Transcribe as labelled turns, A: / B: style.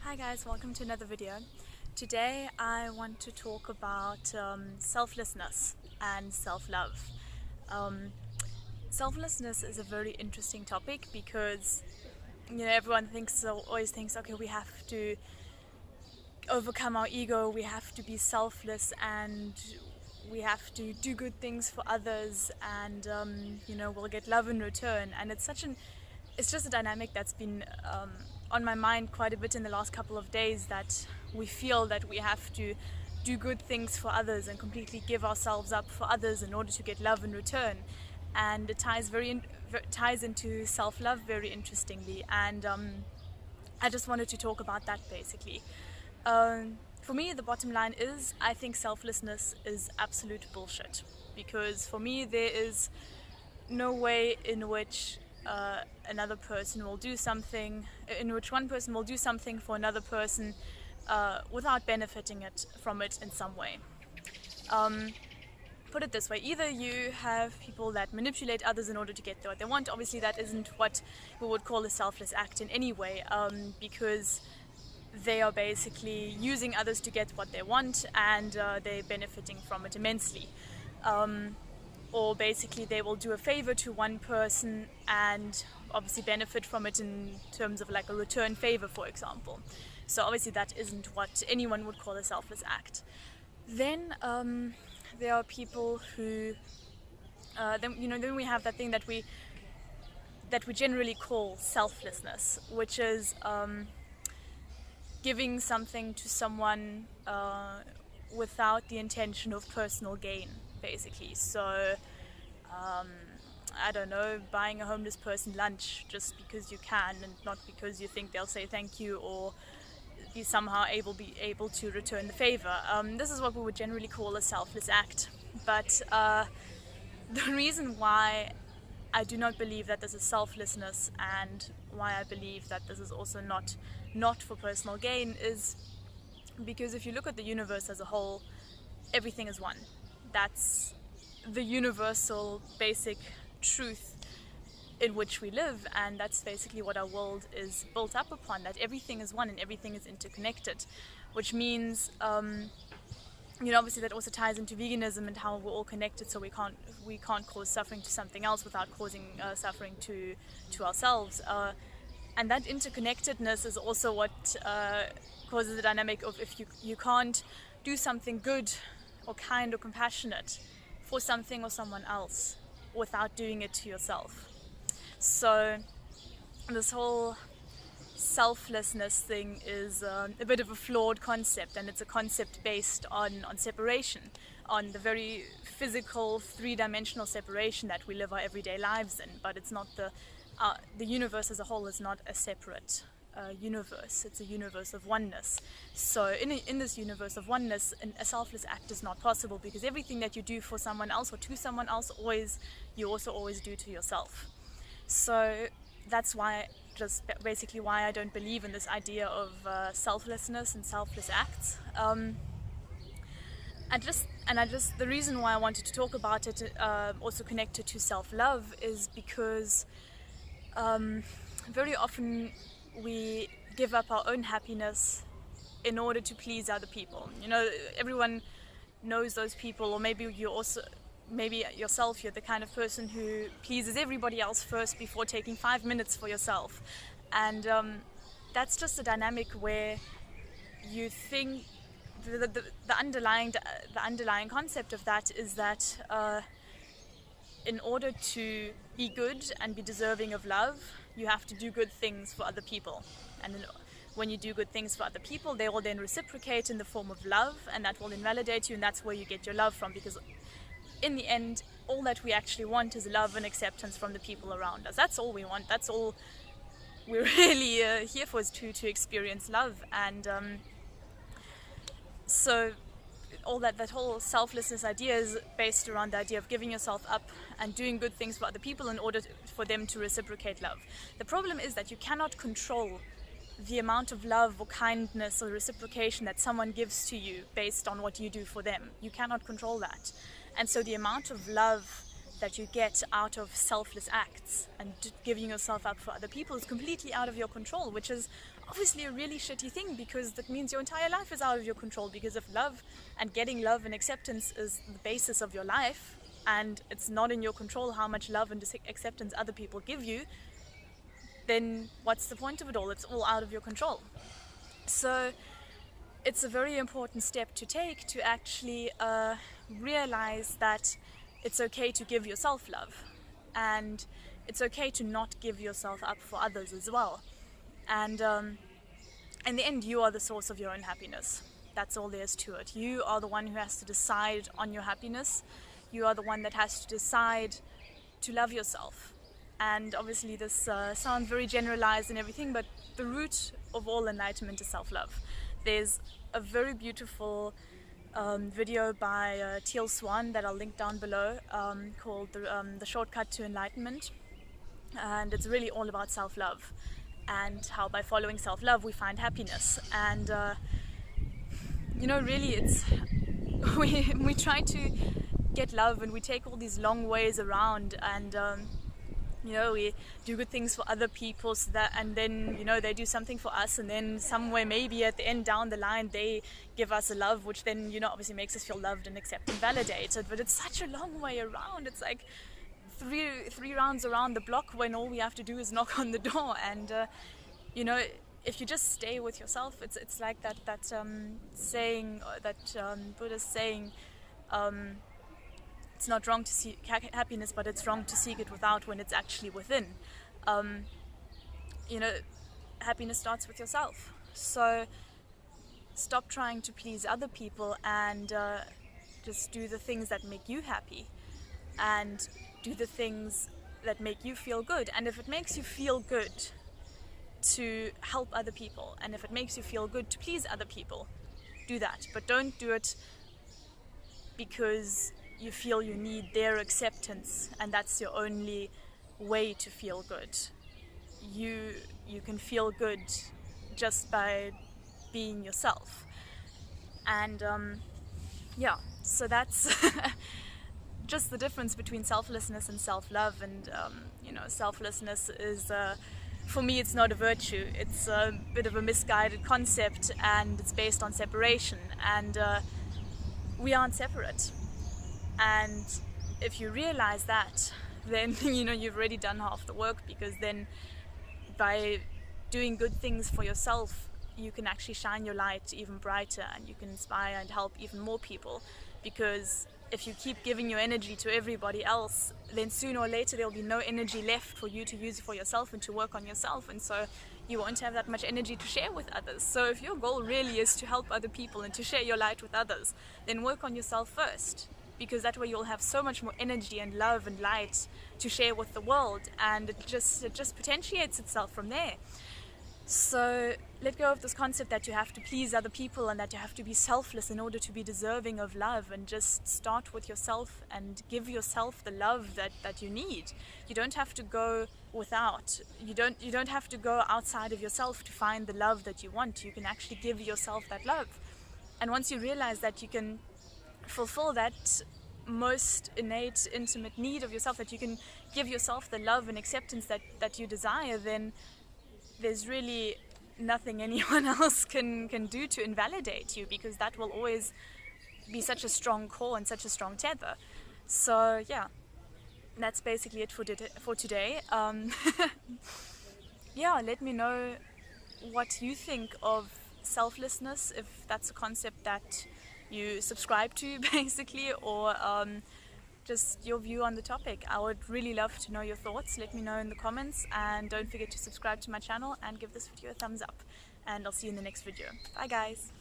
A: Hi guys, welcome to another video. Today I want to talk about selflessness and self-love. Selflessness is a very interesting topic because everyone always thinks, okay, we have to overcome our ego, we have to be selfless, and we have to do good things for others, and we'll get love in return. And it's just a dynamic that's been on my mind quite a bit in the last couple of days, that we feel that we have to do good things for others and completely give ourselves up for others in order to get love in return. And it ties into self-love very interestingly, and I just wanted to talk about that basically. For me, the bottom line is, I think selflessness is absolute bullshit, because for me there is no way in which another person will do something, in which one person will do something for another person without benefiting from it in some way. Put it this way, either you have people that manipulate others in order to get what they want. Obviously that isn't what we would call a selfless act in any way, because they are basically using others to get what they want, and they're benefiting from it immensely. Or basically they will do a favor to one person and obviously benefit from it in terms of like a return favor, for example. So obviously that isn't what anyone would call a selfless act. Then there are people who then we have that thing that we generally call selflessness, which is giving something to someone without the intention of personal gain, basically. So I don't know, buying a homeless person lunch just because you can, and not because you think they'll say thank you or be somehow able to return the favor. This is what we would generally call a selfless act. But the reason why I do not believe that this is selflessness, and why I believe that this is also not for personal gain, is because if you look at the universe as a whole, everything is one. That's the universal basic truth in which we live, and that's basically what our world is built up upon, that everything is one and everything is interconnected, which means obviously that also ties into veganism and how we're all connected, so we can't cause suffering to something else without causing suffering to ourselves. And that interconnectedness is also what causes the dynamic of, if you can't do something good or kind or compassionate for something or someone else without doing it to yourself. So this whole selflessness thing is a bit of a flawed concept, and it's a concept based on separation, on the very physical, three-dimensional separation that we live our everyday lives in. But it's not the universe as a whole is not a separate universe. It's a universe of oneness. So in this universe of oneness, a selfless act is not possible, because everything that you do for someone else or to someone else, you also always do to yourself. So that's basically why I don't believe in this idea of selflessness and selfless acts. The reason why I wanted to talk about it, also connected to self-love, is because very often we give up our own happiness in order to please other people. Everyone knows those people, or maybe yourself, you're the kind of person who pleases everybody else first before taking 5 minutes for yourself. And that's just a dynamic where you think the underlying concept of that is that in order to be good and be deserving of love, you have to do good things for other people. And when you do good things for other people, they will then reciprocate in the form of love, and that will invalidate you, and that's where you get your love from. Because in the end, all that we actually want is love and acceptance from the people around us. That's all we want. That's all we're really here for, is to experience love. And so all that whole selflessness idea is based around the idea of giving yourself up and doing good things for other people in order for them to reciprocate love. The problem is that you cannot control the amount of love or kindness or reciprocation that someone gives to you based on what you do for them. You cannot control that. And so the amount of love that you get out of selfless acts and giving yourself up for other people is completely out of your control, which is obviously a really shitty thing, because that means your entire life is out of your control. Because if love and getting love and acceptance is the basis of your life, and it's not in your control how much love and acceptance other people give you, then what's the point of it all? It's all out of your control. So it's a very important step to take, to actually realize that it's okay to give yourself love, and it's okay to not give yourself up for others as well. And in the end, you are the source of your own happiness. That's all there is to it. You are the one who has to decide on your happiness. You are the one that has to decide to love yourself. And obviously this sounds very generalized and everything, but the root of all enlightenment is self-love. There's a very beautiful video by Teal Swan that I'll link down below, called The Shortcut to Enlightenment. And it's really all about self-love, and how by following self-love we find happiness. And you know, really, it's we try to get love, and we take all these long ways around, and you know, we do good things for other people, so that, and then, you know, they do something for us, and then somewhere maybe at the end down the line they give us a love, which then, you know, obviously makes us feel loved and accepted and validated. But it's such a long way around. It's like three rounds around the block, when all we have to do is knock on the door. And you know, if you just stay with yourself, it's like that saying, that Buddhist saying, it's not wrong to seek happiness, but it's wrong to seek it without, when it's actually within. You know, happiness starts with yourself. So stop trying to please other people, and just do the things that make you happy, and do the things that make you feel good. And if it makes you feel good to help other people, and if it makes you feel good to please other people, do that. But don't do it because you feel you need their acceptance and that's your only way to feel good. You can feel good just by being yourself. And yeah, so that's just the difference between selflessness and self-love. And you know, selflessness is for me, it's not a virtue. It's a bit of a misguided concept, and it's based on separation, and we aren't separate. And if you realize that, then you know, you've already done half the work, because then by doing good things for yourself, you can actually shine your light even brighter, and you can inspire and help even more people. Because if you keep giving your energy to everybody else, then sooner or later there'll be no energy left for you to use for yourself and to work on yourself, and so you won't have that much energy to share with others. So if your goal really is to help other people and to share your light with others, then work on yourself first, because that way you'll have so much more energy and love and light to share with the world, and it just potentiates itself from there. So let go of this concept that you have to please other people and that you have to be selfless in order to be deserving of love, and just start with yourself and give yourself the love that you need. You don't have to go without. You don't have to go outside of yourself to find the love that you want. You can actually give yourself that love. And once you realize that you can fulfill that most innate, intimate need of yourself, that you can give yourself the love and acceptance that you desire, then there's really nothing anyone else can do to invalidate you, because that will always be such a strong core and such a strong tether. So yeah, that's basically it for today. Yeah, let me know what you think of selflessness, if that's a concept that you subscribe to basically, or just your view on the topic. I would really love to know your thoughts. Let me know in the comments, and don't forget to subscribe to my channel and give this video a thumbs up, and I'll see you in the next video. Bye guys.